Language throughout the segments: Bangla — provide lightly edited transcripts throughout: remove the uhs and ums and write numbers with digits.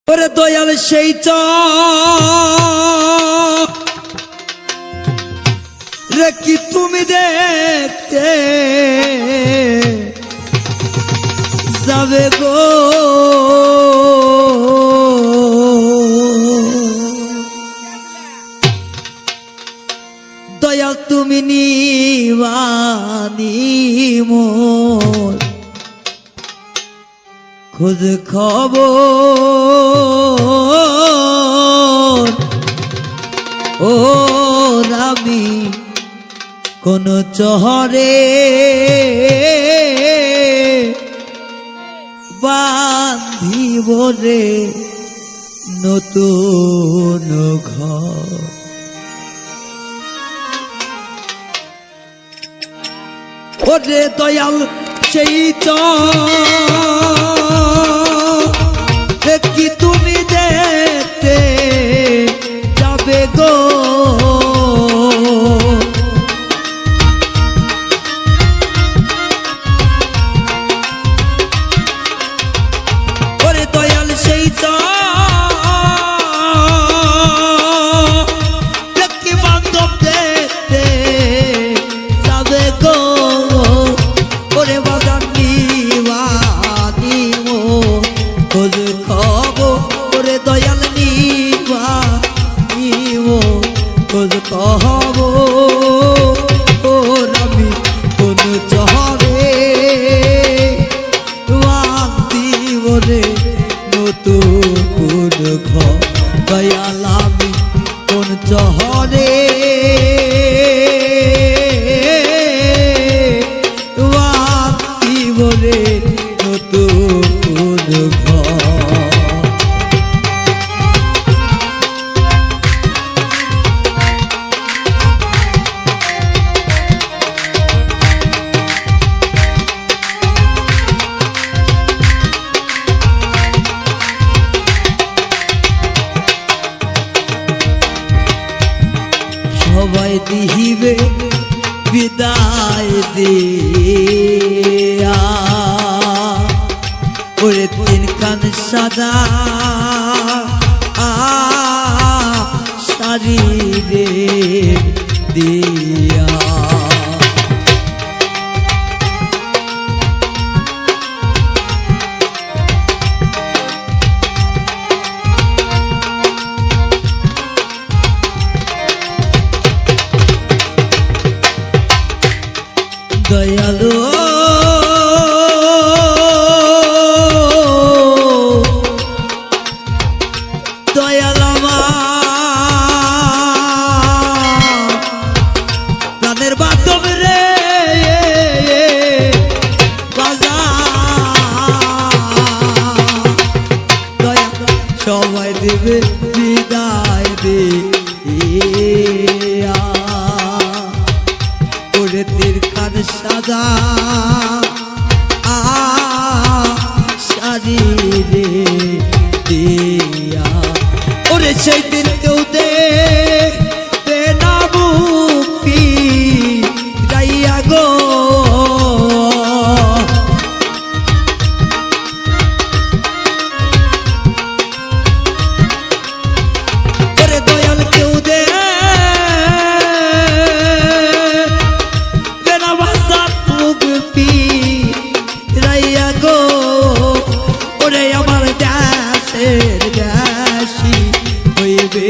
ওরে দয়াল সেই রে কি তুমি দেখতে যাবে গো দয়াল তুমি নিবানি মোর খোঁজ খবর ও আমি কোন চহরে বাঁধিব রে নতুন ঘর ওরে দয়াল সেই কি তুমি দেখতে যাবে গো ওরে দয়াল সেই কি বান্ধব দেখতে যাবে গো ওরে বাজার নিবানি মো খোঁজ খবর ওরে দয়াল নিবানি মো খোঁজ খবর আমি কোন চহরে বাঁধিব রে নতুন ঘর দয়াল আমি কোন চহরে বাঁধিব রে নতুন ঘর সবাই দিবে বিদায় দিয়া ওরে তিনখান সাদা শাড়ি রে দিয়া দয়ালু দয়াল আমার প্রাণের বান্ধব রে দয়া সবাই দেবে বিদায় দিয়া ওরে তিরখান সাদা শাড়ি রে দিয়া ওরে সেই দিন কেউ দেখবে না মুক্তি যাইয়া গো ওরে দয়াল কেউ ওরে আমার দাসের দাসী হইবে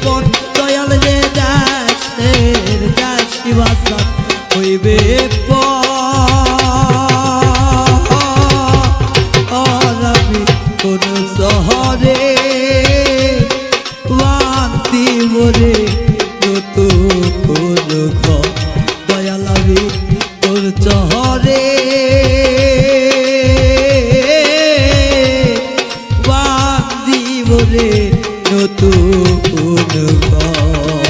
পর দয়াল রে দাসের দাসী বাসা হইবে পর আমি কোন শহরে বাঁধিব রে নতুন ঘর দয়াল আমি কোন শহরে বাঁধিব রে নতুন ঘর